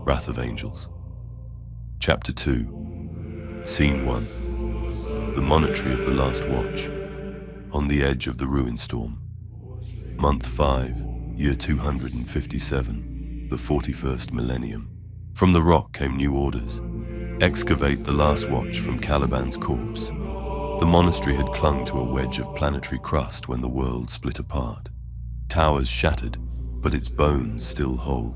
Wrath of Angels. Chapter 2. Scene 1. The Monastery of the Last Watch. On the edge of the ruin storm. Month 5, year 257, the 41st millennium. From the rock came new orders. Excavate the last watch from Caliban's corpse. The monastery had clung to a wedge of planetary crust when the world split apart. Towers shattered, but its bones still whole.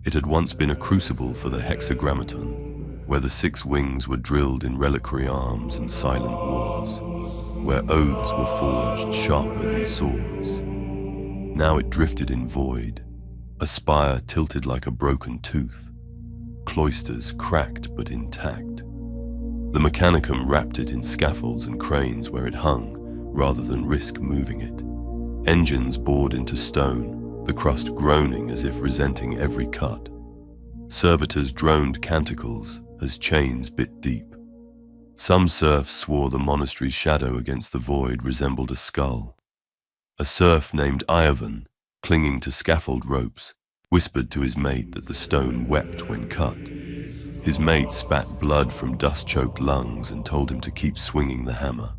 It had once been a crucible for the hexagrammaton, where the 6 wings were drilled in reliquary arms and silent wars, where oaths were forged sharper than swords. Now it drifted in void, a spire tilted like a broken tooth, cloisters cracked but intact. The Mechanicum wrapped it in scaffolds and cranes where it hung, rather than risk moving it. Engines bored into stone, the crust groaning as if resenting every cut. Servitors droned canticles as chains bit deep. Some serfs swore the monastery's shadow against the void resembled a skull. A serf named Ivan, clinging to scaffold ropes, whispered to his mate that the stone wept when cut. His mate spat blood from dust-choked lungs and told him to keep swinging the hammer.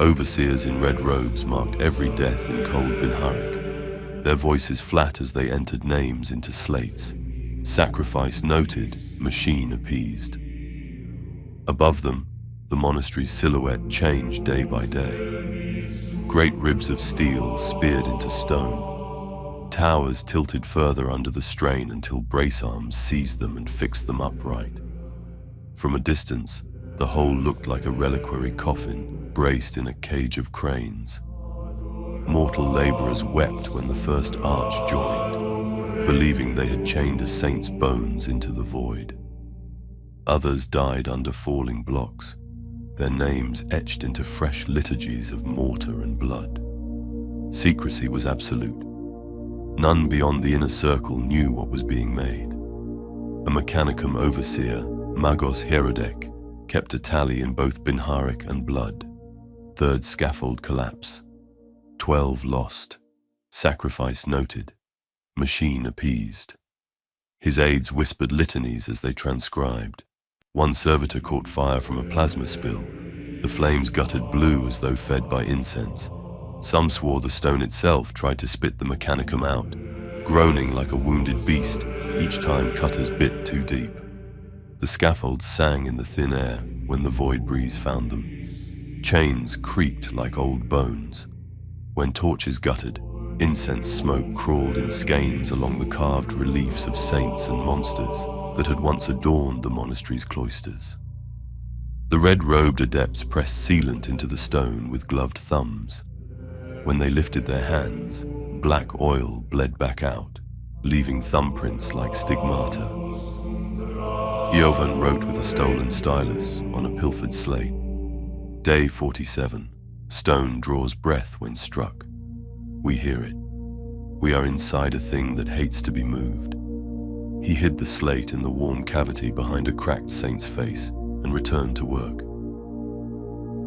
Overseers in red robes marked every death in cold Binharik, their voices flat as they entered names into slates. Sacrifice noted, machine appeased. Above them, the monastery's silhouette changed day by day. Great ribs of steel speared into stone. Towers tilted further under the strain until brace arms seized them and fixed them upright. From a distance, the whole looked like a reliquary coffin braced in a cage of cranes. Mortal laborers wept when the first arch joined, believing they had chained a saint's bones into the void. Others died under falling blocks, their names etched into fresh liturgies of mortar and blood. Secrecy was absolute. None beyond the inner circle knew what was being made. A Mechanicum overseer, Magos Herodek, kept a tally in both Binharik and blood. 3rd scaffold collapse. 12 lost. Sacrifice noted. Machine appeased. His aides whispered litanies as they transcribed. One servitor caught fire from a plasma spill. The flames guttered blue as though fed by incense. Some swore the stone itself tried to spit the Mechanicum out, groaning like a wounded beast each time cutters bit too deep. The scaffolds sang in the thin air when the void breeze found them. Chains creaked like old bones. When torches guttered, incense smoke crawled in skeins along the carved reliefs of saints and monsters that had once adorned the monastery's cloisters. The red-robed adepts pressed sealant into the stone with gloved thumbs. When they lifted their hands, black oil bled back out, leaving thumbprints like stigmata. Iovan wrote with a stolen stylus on a pilfered slate. Day 47. Stone draws breath when struck. We hear it. We are inside a thing that hates to be moved. He hid the slate in the warm cavity behind a cracked saint's face and returned to work.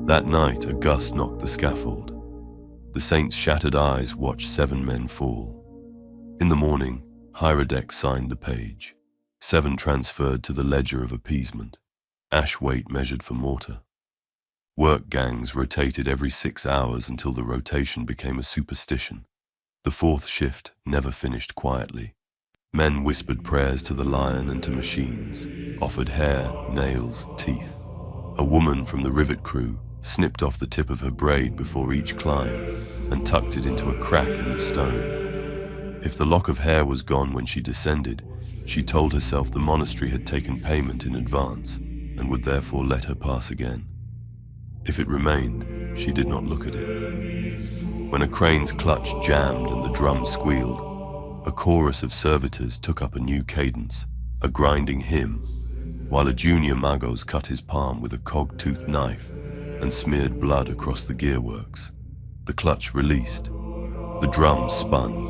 That night, a gust knocked the scaffold. The saint's shattered eyes watched 7 men fall. In the morning, Herodek signed the page. 7 transferred to the ledger of appeasement. Ash weight measured for mortar. Work gangs rotated every 6 hours until the rotation became a superstition. The 4th shift never finished quietly. Men whispered prayers to the lion and to machines, offered hair, nails, teeth. A woman from the rivet crew snipped off the tip of her braid before each climb and tucked it into a crack in the stone. If the lock of hair was gone when she descended, she told herself the monastery had taken payment in advance and would therefore let her pass again. If it remained, she did not look at it. When a crane's clutch jammed and the drum squealed, a chorus of servitors took up a new cadence, a grinding hymn, while a junior Magos cut his palm with a cog-toothed knife and smeared blood across the gearworks. The clutch released. The drum spun.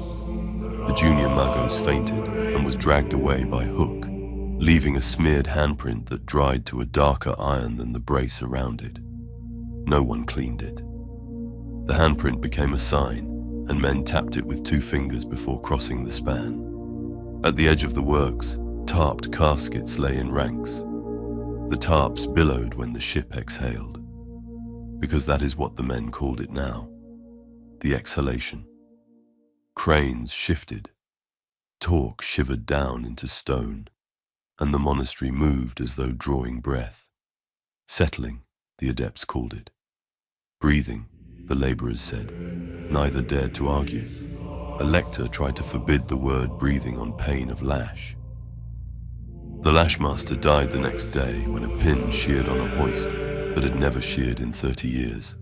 The junior Magos fainted and was dragged away by hook, leaving a smeared handprint that dried to a darker iron than the brace around it. No one cleaned it. The handprint became a sign, and men tapped it with 2 fingers before crossing the span. At the edge of the works, tarped caskets lay in ranks. The tarps billowed when the ship exhaled, because that is what the men called it now, the exhalation. Cranes shifted, talk shivered down into stone, and the monastery moved as though drawing breath. Settling, the adepts called it. Breathing, the laborers said. Neither dared to argue. A lector tried to forbid the word breathing on pain of lash. The lashmaster died the next day when a pin sheared on a hoist that had never sheared in 30 years.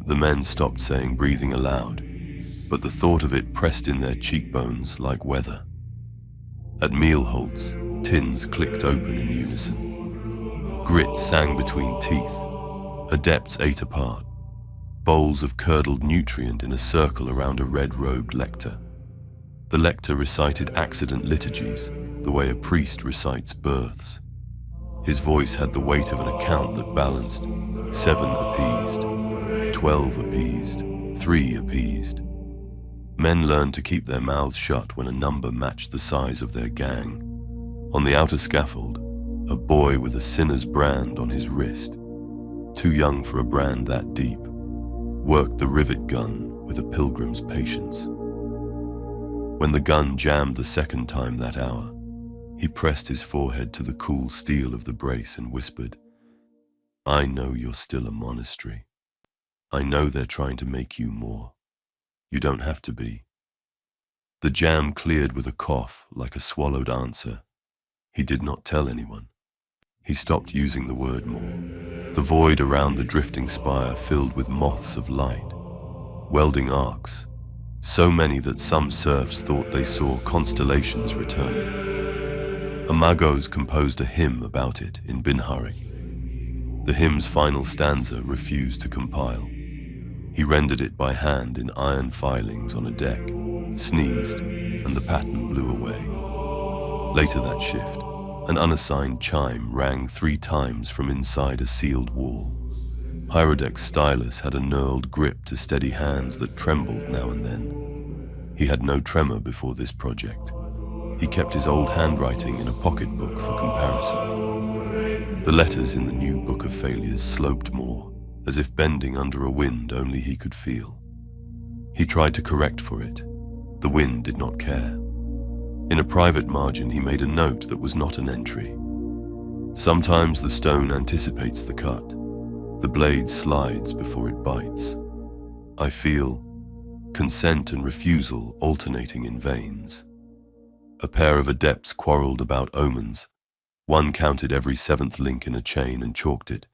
The men stopped saying breathing aloud, but the thought of it pressed in their cheekbones like weather. At meal halts, tins clicked open in unison. Grit sang between teeth. Adepts ate apart. Bowls of curdled nutrient in a circle around a red-robed lector. The lector recited accident liturgies, the way a priest recites births. His voice had the weight of an account that balanced 7 appeased, 12 appeased, 3 appeased. Men learned to keep their mouths shut when a number matched the size of their gang. On the outer scaffold, a boy with a sinner's brand on his wrist, too young for a brand that deep, worked the rivet gun with a pilgrim's patience. When the gun jammed the second time that hour, he pressed his forehead to the cool steel of the brace and whispered, "I know you're still a monastery. I know they're trying to make you more. You don't have to be." The jam cleared with a cough like a swallowed answer. He did not tell anyone. He stopped using the word more. The void around the drifting spire filled with moths of light, welding arcs, so many that some serfs thought they saw constellations returning. A magos composed a hymn about it in Binhari. The hymn's final stanza refused to compile. He rendered it by hand in iron filings on a deck, sneezed, and the pattern blew away. Later that shift, an unassigned chime rang 3 times from inside a sealed wall. Hierodek's stylus had a knurled grip to steady hands that trembled now and then. He had no tremor before this project. He kept his old handwriting in a pocketbook for comparison. The letters in the new Book of Failures sloped more, as if bending under a wind only he could feel. He tried to correct for it. The wind did not care. In a private margin, he made a note that was not an entry. Sometimes the stone anticipates the cut. The blade slides before it bites. I feel consent and refusal alternating in veins. A pair of adepts quarreled about omens. One counted every 7th link in a chain and chalked it.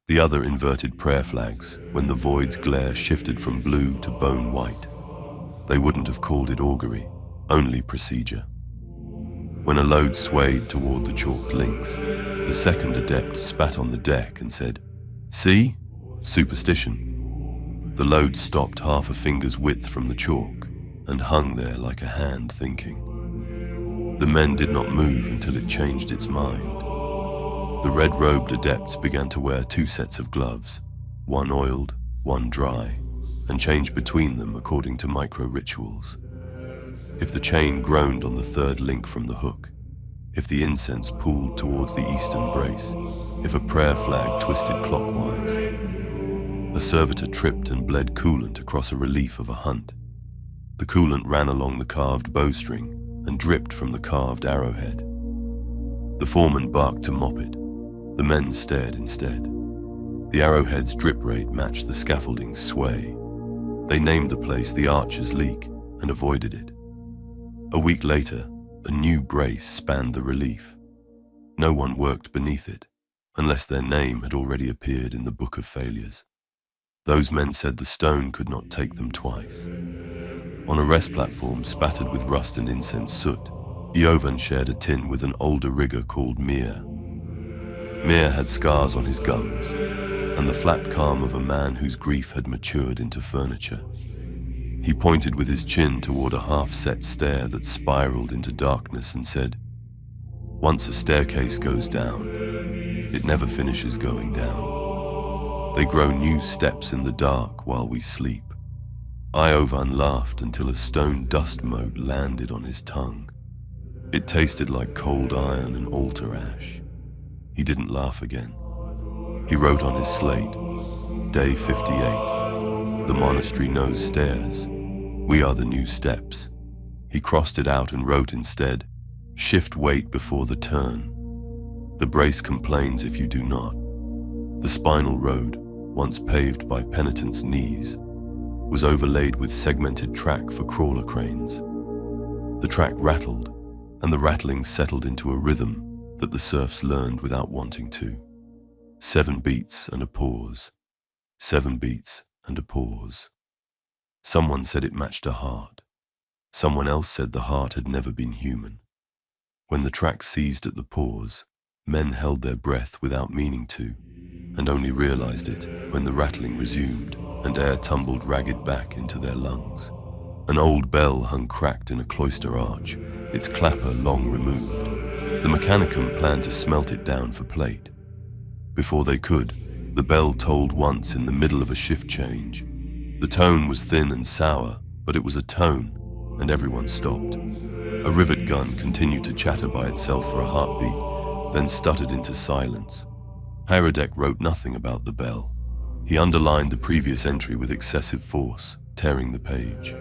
The other inverted prayer flags when the void's glare shifted from blue to bone white. They wouldn't have called it augury, only procedure. When a load swayed toward the chalked links, the second adept spat on the deck and said, "See? Superstition." The load stopped half a finger's width from the chalk and hung there like a hand thinking. The men did not move until it changed its mind. The red-robed adepts began to wear 2 sets of gloves, one oiled, one dry, and change between them according to micro-rituals. If the chain groaned on the 3rd link from the hook, if the incense pooled towards the eastern brace, if a prayer flag twisted clockwise, a servitor tripped and bled coolant across a relief of a hunt. The coolant ran along the carved bowstring and dripped from the carved arrowhead. The foreman barked to mop it. The men stared instead. The arrowhead's drip rate matched the scaffolding's sway. They named the place the Archer's Leak and avoided it. A week later, a new brace spanned the relief. No one worked beneath it, unless their name had already appeared in the Book of Failures. Those men said the stone could not take them twice. On a rest platform spattered with rust and incense soot, Iovan shared a tin with an older rigger called Mir. Mir had scars on his gums, and the flat calm of a man whose grief had matured into furniture. He pointed with his chin toward a half-set stair that spiraled into darkness and said, "Once a staircase goes down, it never finishes going down. They grow new steps in the dark while we sleep." Iovan laughed until a stone dust mote landed on his tongue. It tasted like cold iron and altar ash. He didn't laugh again. He wrote on his slate, Day 58. The monastery knows stairs. We are the new steps. He crossed it out and wrote instead, Shift weight before the turn. The brace complains if you do not. The spinal road, once paved by penitents' knees, was overlaid with segmented track for crawler cranes. The track rattled, and the rattling settled into a rhythm that the serfs learned without wanting to. 7 beats and a pause. 7 beats and a pause. Someone said it matched a heart. Someone else said the heart had never been human. When the track ceased at the pause, men held their breath without meaning to, and only realized it when the rattling resumed and air tumbled ragged back into their lungs. An old bell hung cracked in a cloister arch, its clapper long removed. The Mechanicum planned to smelt it down for plate. Before they could, the bell tolled once in the middle of a shift change. The tone was thin and sour, but it was a tone, and everyone stopped. A rivet gun continued to chatter by itself for a heartbeat, then stuttered into silence. Heirodek wrote nothing about the bell. He underlined the previous entry with excessive force, tearing the page.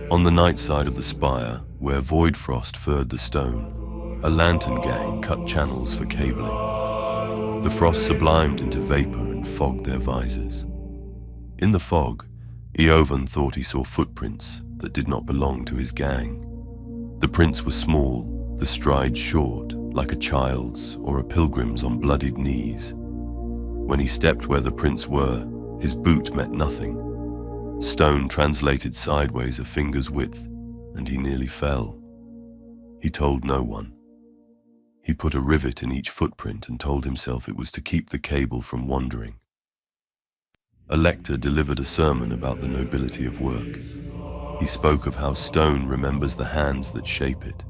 On the night side of the spire, where void frost furred the stone, a lantern gang cut channels for cabling. The frost sublimed into vapor and fogged their visors. In the fog, Eovan thought he saw footprints that did not belong to his gang. The prints were small, the stride short, like a child's or a pilgrim's on bloodied knees. When he stepped where the prints were, his boot met nothing. Stone translated sideways a finger's width, and he nearly fell. He told no one. He put a rivet in each footprint and told himself it was to keep the cable from wandering. A lector delivered a sermon about the nobility of work. He spoke of how stone remembers the hands that shape it,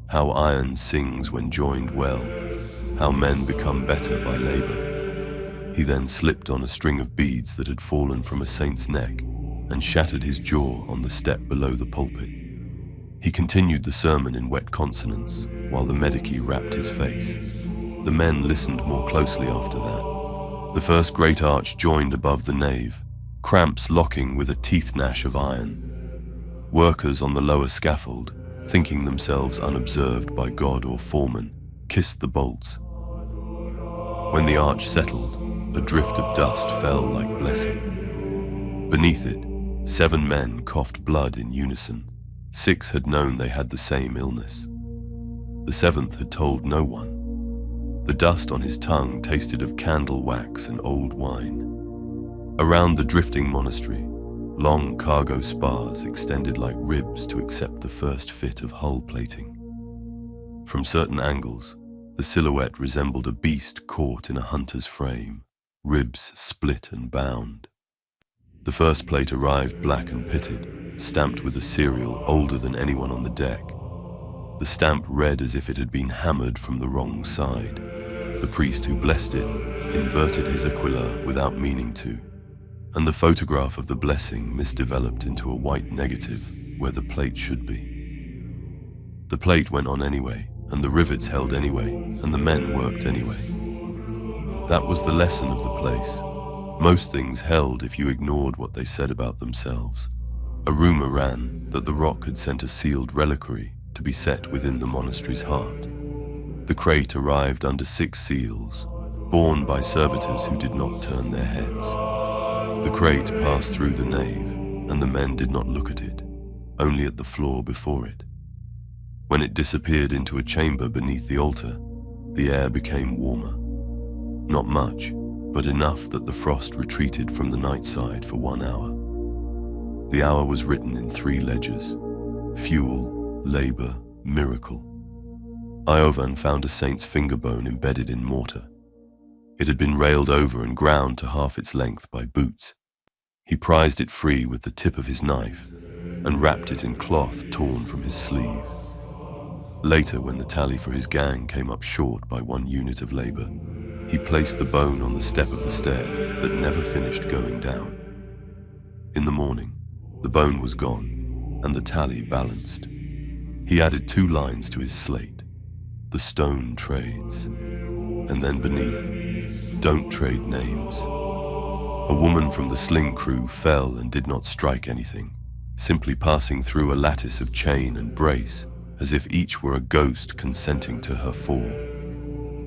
how iron sings when joined well, how men become better by labor. He then slipped on a string of beads that had fallen from a saint's neck and shattered his jaw on the step below the pulpit. He continued the sermon in wet consonants while the medici wrapped his face. The men listened more closely after that. The first great arch joined above the nave, cramps locking with a teeth gnash of iron. Workers on the lower scaffold, thinking themselves unobserved by God or foreman, kissed the bolts. When the arch settled, a drift of dust fell like blessing. Beneath it, 7 men coughed blood in unison. 6 had known they had the same illness. The 7th had told no one. The dust on his tongue tasted of candle wax and old wine. Around the drifting monastery, long cargo spars extended like ribs to accept the first fit of hull plating. From certain angles, the silhouette resembled a beast caught in a hunter's frame, ribs split and bound. The first plate arrived black and pitted, stamped with a serial older than anyone on the deck. The stamp read as if it had been hammered from the wrong side. The priest who blessed it inverted his aquila without meaning to, and the photograph of the blessing misdeveloped into a white negative where the plate should be. The plate went on anyway, and the rivets held anyway, and the men worked anyway. That was the lesson of the place. Most things held if you ignored what they said about themselves. A rumor ran that the rock had sent a sealed reliquary to be set within the monastery's heart. The crate arrived under 6 seals, borne by servitors who did not turn their heads. The crate passed through the nave, and the men did not look at it, only at the floor before it. When it disappeared into a chamber beneath the altar, the air became warmer. Not much, but enough that the frost retreated from the night side for 1 hour. The hour was written in 3 ledgers: fuel, labor, miracle. Iovan found a saint's finger bone embedded in mortar. It had been railed over and ground to half its length by boots. He prized it free with the tip of his knife and wrapped it in cloth torn from his sleeve. Later, when the tally for his gang came up short by 1 unit of labor, he placed the bone on the step of the stair that never finished going down. In the morning, the bone was gone and the tally balanced. He added 2 lines to his slate. The stone trades. And then beneath, don't trade names. A woman from the sling crew fell and did not strike anything, simply passing through a lattice of chain and brace, as if each were a ghost consenting to her fall.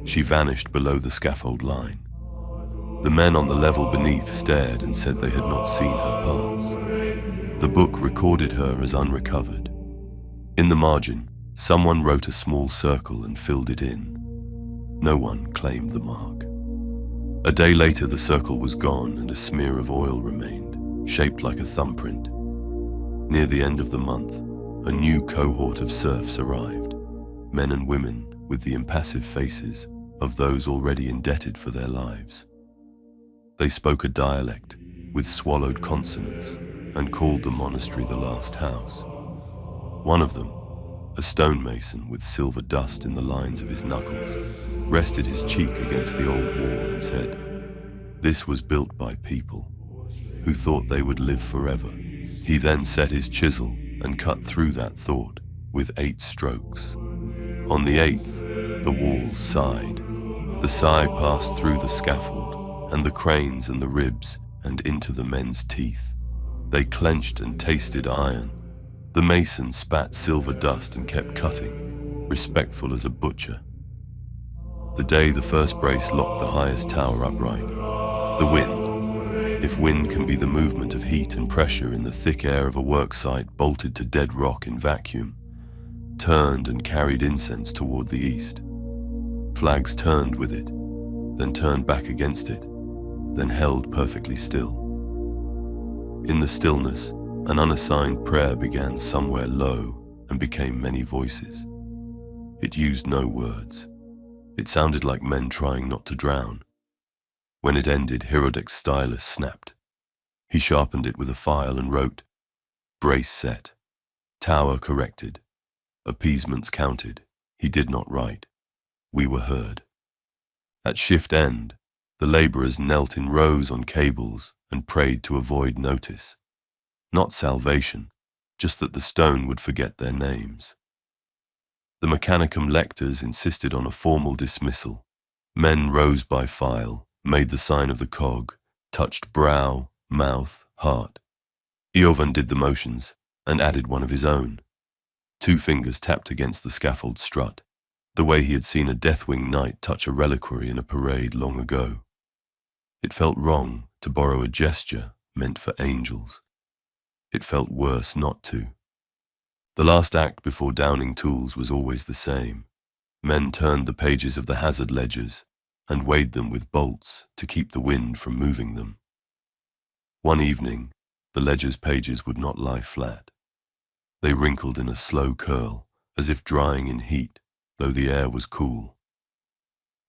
She vanished below the scaffold line. The men on the level beneath stared and said they had not seen her pass. The book recorded her as unrecovered. In the margin, someone wrote a small circle and filled it in. No one claimed the mark. A day later, the circle was gone and a smear of oil remained, shaped like a thumbprint. Near the end of the month, a new cohort of serfs arrived, men and women with the impassive faces of those already indebted for their lives. They spoke a dialect with swallowed consonants and called the monastery the last house. One of them, a stonemason with silver dust in the lines of his knuckles, rested his cheek against the old wall and said, "This was built by people who thought they would live forever." He then set his chisel and cut through that thought with 8 strokes. On the 8th, the wall sighed. The sigh passed through the scaffold and the cranes and the ribs and into the men's teeth. They clenched and tasted iron. The mason spat silver dust and kept cutting, respectful as a butcher. The day the first brace locked the highest tower upright, the wind, if wind can be the movement of heat and pressure in the thick air of a work site bolted to dead rock in vacuum, turned and carried incense toward the east. Flags turned with it, then turned back against it, then held perfectly still. In the stillness, an unassigned prayer began somewhere low and became many voices. It used no words. It sounded like men trying not to drown. When it ended, Hirodek's stylus snapped. He sharpened it with a file and wrote, "Brace set. Tower corrected. Appeasements counted." He did not write. We were heard. At shift end, the laborers knelt in rows on cables and prayed to avoid notice. Not salvation, just that the stone would forget their names. The Mechanicum lectors insisted on a formal dismissal. Men rose by file, made the sign of the cog, touched brow, mouth, heart. Iovan did the motions and added one of his own. 2 fingers tapped against the scaffold strut, the way he had seen a Deathwing knight touch a reliquary in a parade long ago. It felt wrong to borrow a gesture meant for angels. It felt worse not to. The last act before downing tools was always the same. Men turned the pages of the hazard ledgers and weighed them with bolts to keep the wind from moving them. One evening, the ledger's pages would not lie flat. They wrinkled in a slow curl, as if drying in heat, though the air was cool.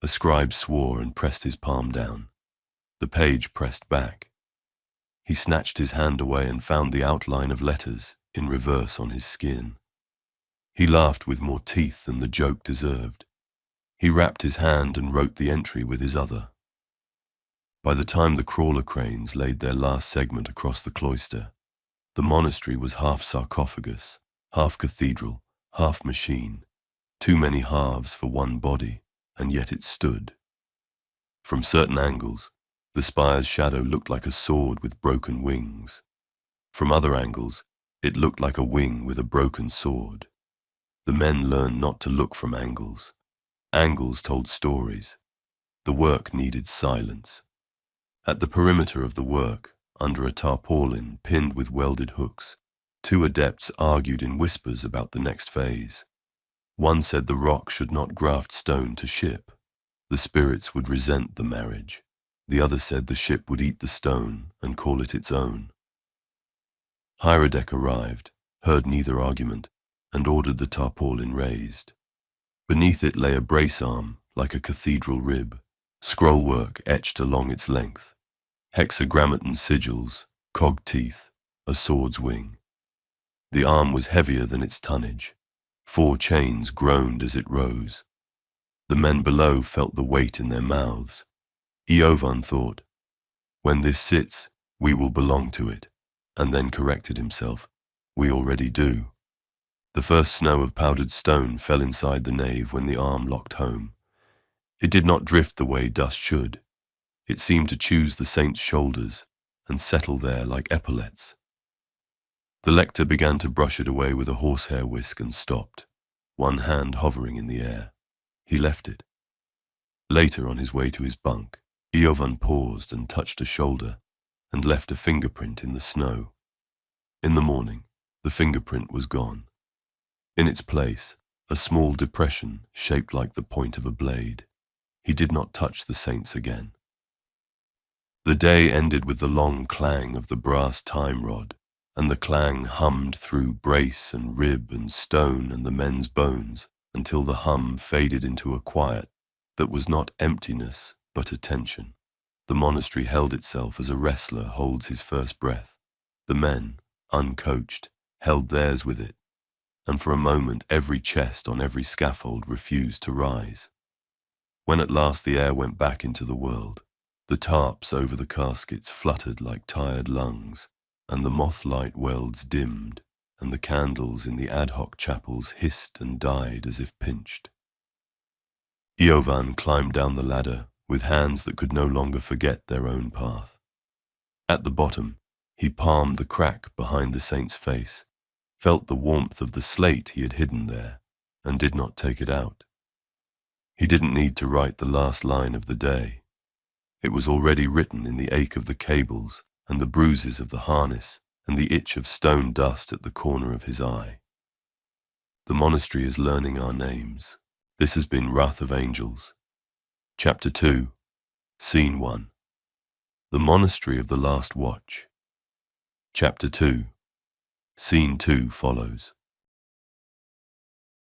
A scribe swore and pressed his palm down. The page pressed back. He snatched his hand away and found the outline of letters in reverse on his skin. He laughed with more teeth than the joke deserved. He wrapped his hand and wrote the entry with his other. By the time the crawler cranes laid their last segment across the cloister, the monastery was half sarcophagus, half cathedral, half machine. Too many halves for one body, and yet it stood. From certain angles, the spire's shadow looked like a sword with broken wings. From other angles, it looked like a wing with a broken sword. The men learned not to look from angles. Angles told stories. The work needed silence. At the perimeter of the work, under a tarpaulin pinned with welded hooks, 2 adepts argued in whispers about the next phase. One said the rock should not graft stone to ship. The spirits would resent the marriage. The other said the ship would eat the stone and call it its own. Hirodek arrived, heard neither argument, and ordered the tarpaulin raised. Beneath it lay a brace arm, like a cathedral rib, scrollwork etched along its length, hexagrammaton sigils, cog teeth, a sword's wing. The arm was heavier than its tonnage. 4 chains groaned as it rose. The men below felt the weight in their mouths. Iovan thought, "When this sits, we will belong to it," and then corrected himself, "We already do." The first snow of powdered stone fell inside the nave when the arm locked home. It did not drift the way dust should. It seemed to choose the saint's shoulders and settle there like epaulets. The lector began to brush it away with a horsehair whisk and stopped, one hand hovering in the air. He left it. Later, on his way to his bunk, Iovan paused and touched a shoulder and left a fingerprint in the snow. In the morning, the fingerprint was gone. In its place, a small depression shaped like the point of a blade. He did not touch the saints again. The day ended with the long clang of the brass time rod, and the clang hummed through brace and rib and stone and the men's bones until the hum faded into a quiet that was not emptiness but attention. The monastery held itself as a wrestler holds his first breath. The men, uncoached, held theirs with it, and for a moment every chest on every scaffold refused to rise. When at last the air went back into the world, the tarps over the caskets fluttered like tired lungs, and the moth-light welds dimmed, and the candles in the ad hoc chapels hissed and died as if pinched. Iovan climbed down the ladder with hands that could no longer forget their own path. At the bottom, he palmed the crack behind the saint's face, felt the warmth of the slate he had hidden there, and did not take it out. He didn't need to write the last line of the day. It was already written in the ache of the cables and the bruises of the harness and the itch of stone dust at the corner of his eye. The monastery is learning our names. This has been Wrath of Angels. Chapter 2, Scene 1. The Monastery of the Last Watch. Chapter 2, Scene 2 follows.